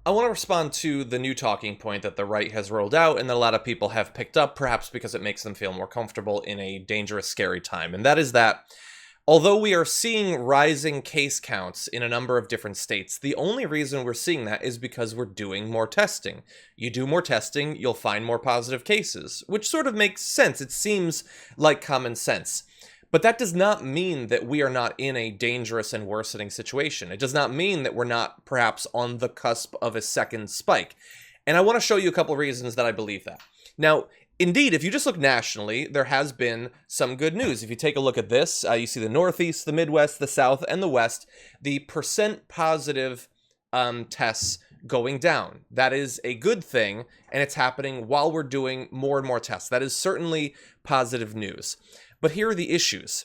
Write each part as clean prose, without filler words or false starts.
I want to respond to the new talking point that the right has rolled out and that a lot of people have picked up, perhaps because it makes them feel more comfortable in a dangerous, scary time. And that is that although we are seeing rising case counts in a number of different states, the only reason we're seeing that is because we're doing more testing. You do more testing, you'll find more positive cases, which sort of makes sense. It seems like common sense. But that does not mean that we are not in a dangerous and worsening situation. It does not mean that we're not perhaps on the cusp of a second spike. And I want to show you a couple of reasons that I believe that. Now, indeed, if you just look nationally, there has been some good news. If you take a look at this, you see the Northeast, the Midwest, the South, and the West, the percent positive tests going down. That is a good thing, and it's happening while we're doing more and more tests. That is certainly positive news. But here are the issues.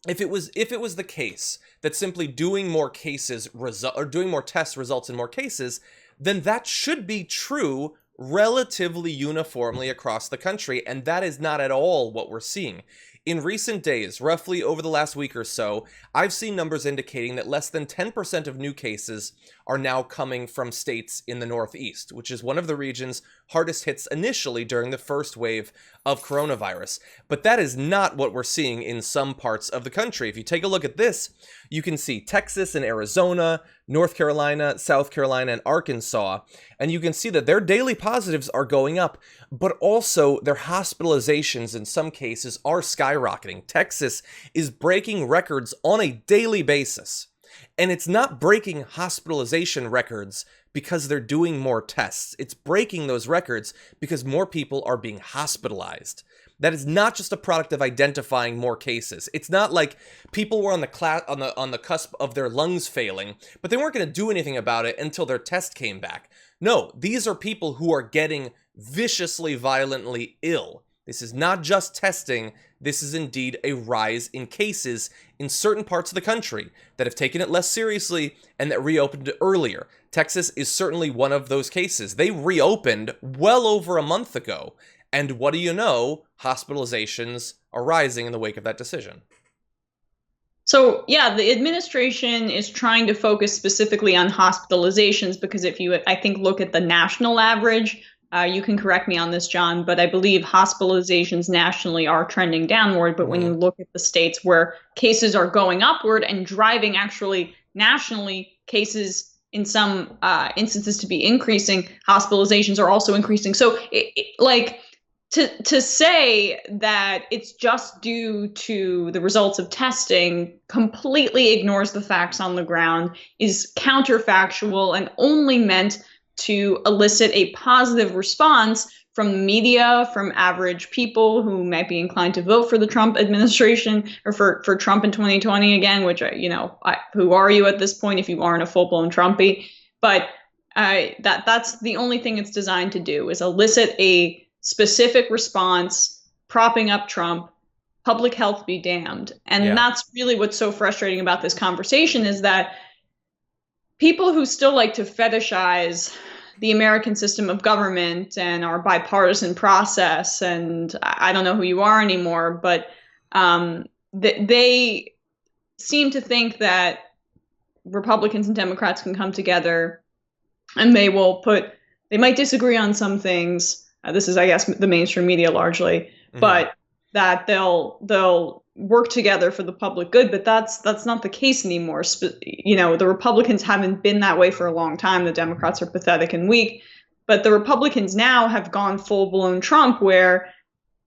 If it was the case that simply doing more cases or doing more tests results in more cases, then that should be true relatively uniformly across the country, and that is not at all what we're seeing. In recent days, roughly over the last week or so, I've seen numbers indicating that less than 10% of new cases are now coming from states in the Northeast, which is one of the regions hardest hit initially during the first wave of coronavirus. But that is not what we're seeing in some parts of the country. If you take a look at this, you can see Texas and Arizona, North Carolina, South Carolina, and Arkansas, and you can see that their daily positives are going up, but also their hospitalizations in some cases are skyrocketing. Texas is breaking records on a daily basis. And it's not breaking hospitalization records because they're doing more tests. It's breaking those records because more people are being hospitalized. That is not just a product of identifying more cases. It's not like people were on the cusp of their lungs failing, but they weren't going to do anything about it until their test came back. No, these are people who are getting viciously, violently ill. This is not just testing. This is indeed a rise in cases in certain parts of the country that have taken it less seriously and that reopened earlier. Texas is certainly one of those cases. They reopened well over a month ago. And what do you know? Hospitalizations are rising in the wake of that decision. So, yeah, the administration is trying to focus specifically on hospitalizations because if you, I think, look at the national average, you can correct me on this, John, but I believe hospitalizations nationally are trending downward. But when you look at the states where cases are going upward and driving actually nationally cases in some instances to be increasing, hospitalizations are also increasing. So, to say that it's just due to the results of testing completely ignores the facts on the ground, is counterfactual, and only meant to elicit a positive response from the media, from average people who might be inclined to vote for the Trump administration or for Trump in 2020 again, which, who are you at this point if you aren't a full-blown Trumpy? But that's the only thing it's designed to do, is elicit a specific response, propping up Trump, public health be damned. And that's really what's so frustrating about this conversation, is that people who still like to fetishize the American system of government and our bipartisan process, and I don't know who you are anymore, but they seem to think that Republicans and Democrats can come together and they might disagree on some things. This is, I guess, the mainstream media largely, but that they'll work together for the public good. But that's not the case anymore. The Republicans haven't been that way for a long time. The Democrats are pathetic and weak, but the Republicans now have gone full-blown Trump, where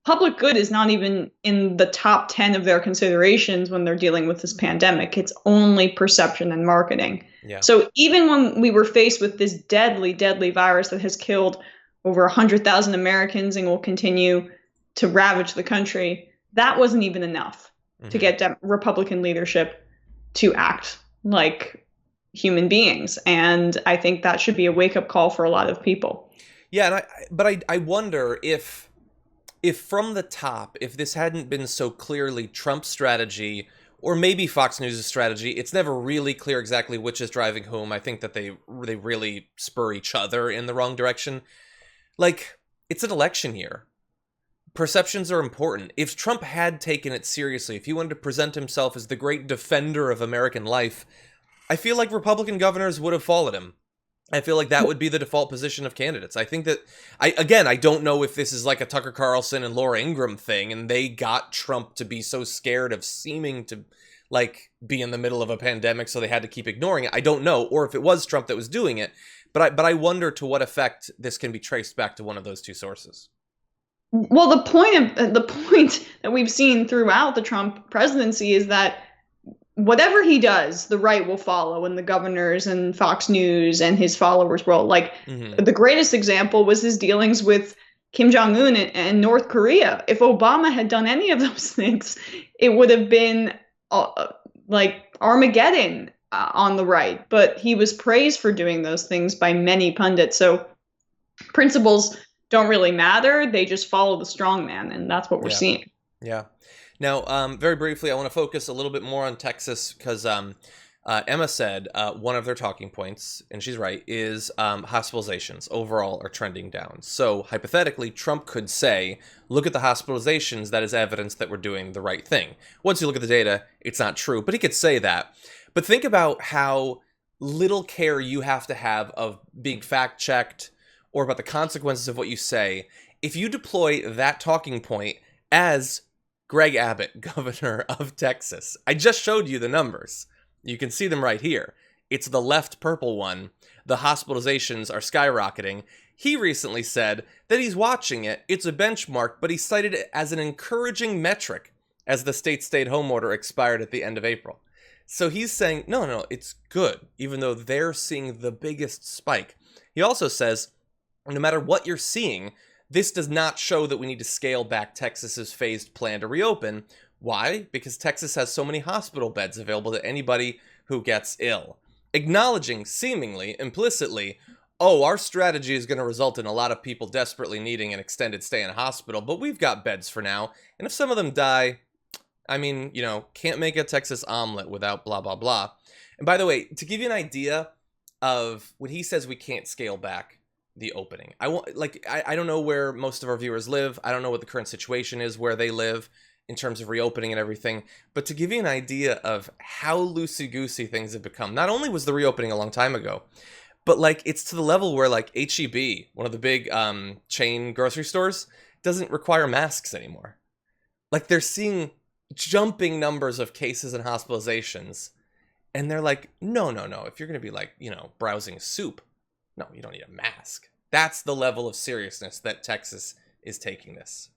public good is not even in the top 10 of their considerations when they're dealing with this pandemic. It's only perception and marketing. Yeah. So even when we were faced with this deadly, deadly virus that has killed over 100,000 Americans and will continue to ravage the country, that wasn't even enough to get Republican leadership to act like human beings. And I think that should be a wake-up call for a lot of people. Yeah, but I wonder if from the top, if this hadn't been so clearly Trump's strategy, or maybe Fox News' strategy, it's never really clear exactly which is driving whom. I think that they really spur each other in the wrong direction. Like, it's an election year. Perceptions are important. If Trump had taken it seriously, if he wanted to present himself as the great defender of American life, I feel like Republican governors would have followed him. I feel like that would be the default position of candidates. I think that, I don't know if this is like a Tucker Carlson and Laura Ingraham thing, and they got Trump to be so scared of seeming to, like, be in the middle of a pandemic, so they had to keep ignoring it. I don't know, or if it was Trump that was doing it, but I wonder to what effect this can be traced back to one of those two sources. Well, the point that we've seen throughout the Trump presidency is that whatever he does, the right will follow, and the governors and Fox News and his followers will. Like, the greatest example was his dealings with Kim Jong-un and North Korea. If Obama had done any of those things, it would have been like Armageddon on the right. But he was praised for doing those things by many pundits. So principles don't really matter. They just follow the strong man, and that's what we're seeing. Yeah. Now, very briefly, I want to focus a little bit more on Texas because Emma said one of their talking points, and she's right, is hospitalizations overall are trending down. So hypothetically, Trump could say, look at the hospitalizations, that is evidence that we're doing the right thing. Once you look at the data, it's not true, but he could say that. But think about how little care you have to have of being fact-checked or about the consequences of what you say if you deploy that talking point as Greg Abbott, governor of Texas. I just showed you the numbers. You can see them right here. It's the left purple one. The hospitalizations are skyrocketing. He recently said that he's watching it. It's a benchmark, but he cited it as an encouraging metric as the state stay-at-home order expired at the end of April. So he's saying, no, it's good, even though they're seeing the biggest spike. He also says, no matter what you're seeing, this does not show that we need to scale back Texas's phased plan to reopen. Why? Because Texas has so many hospital beds available to anybody who gets ill. Acknowledging, seemingly, implicitly, our strategy is going to result in a lot of people desperately needing an extended stay in a hospital, but we've got beds for now. And if some of them die, I mean, can't make a Texas omelet without blah, blah, blah. And by the way, to give you an idea of when he says we can't scale back the opening, I don't know where most of our viewers live. I don't know what the current situation is where they live in terms of reopening and everything. But to give you an idea of how loosey-goosey things have become, not only was the reopening a long time ago, but it's to the level where H-E-B, one of the big chain grocery stores, doesn't require masks anymore. They're seeing jumping numbers of cases and hospitalizations, and they're like, no. If you're going to be browsing soup, no, you don't need a mask. That's the level of seriousness that Texas is taking this.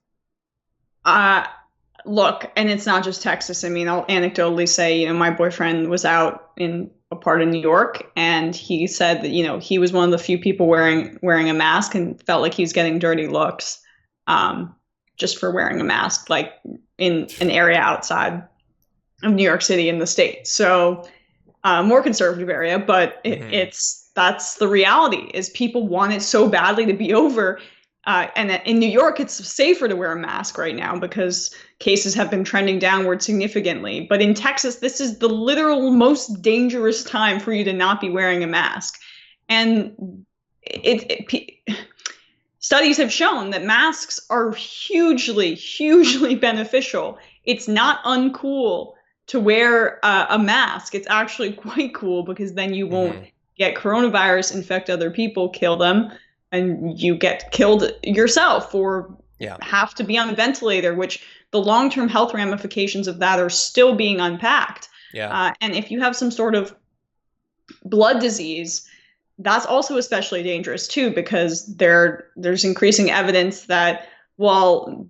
Look, and it's not just Texas. I mean, I'll anecdotally say, my boyfriend was out in a part of New York, and he said that, he was one of the few people wearing a mask and felt like he was getting dirty looks just for wearing a mask, in an area outside of New York City in the state. So more conservative area, but that's the reality, is people want it so badly to be over. And in New York, it's safer to wear a mask right now because cases have been trending downward significantly. But in Texas, this is the literal most dangerous time for you to not be wearing a mask. And studies have shown that masks are hugely, hugely beneficial. It's not uncool to wear a mask. It's actually quite cool because then you won't get coronavirus, infect other people, kill them, and you get killed yourself or have to be on a ventilator, which the long-term health ramifications of that are still being unpacked. And if you have some sort of blood disease, that's also especially dangerous too, because there's increasing evidence that while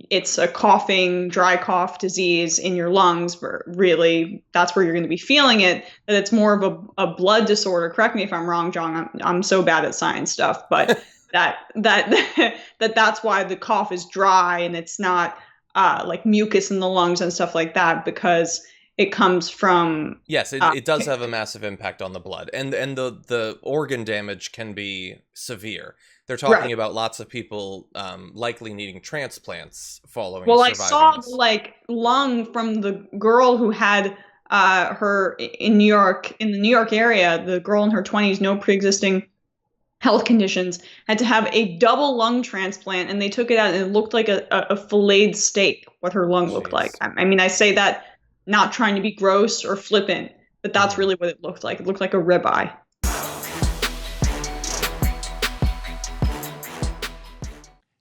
it's a coughing, dry cough disease in your lungs, but really that's where you're going to be feeling it, that it's more of a blood disorder. Correct me if I'm wrong, John. I'm so bad at science stuff, but that's why the cough is dry and it's not like mucus in the lungs and stuff like that, because it comes from... Yes, it does have a massive impact on the blood, and the organ damage can be severe. They're talking about lots of people likely needing transplants following. Well, I saw lung from the girl who had her in New York, in the New York area. The girl in her 20s, no pre-existing health conditions, had to have a double lung transplant, and they took it out, and it looked like a filleted steak. What her lung looked like. I mean, I say that not trying to be gross or flippant, but that's really what it looked like. It looked like a ribeye.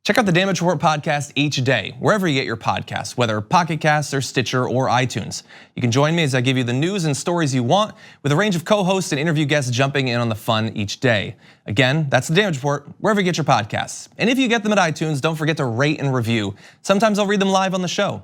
Check out the Damage Report podcast each day, wherever you get your podcasts, whether Pocket Casts or Stitcher or iTunes. You can join me as I give you the news and stories you want, with a range of co-hosts and interview guests jumping in on the fun each day. Again, that's the Damage Report, wherever you get your podcasts. And if you get them at iTunes, don't forget to rate and review. Sometimes I'll read them live on the show.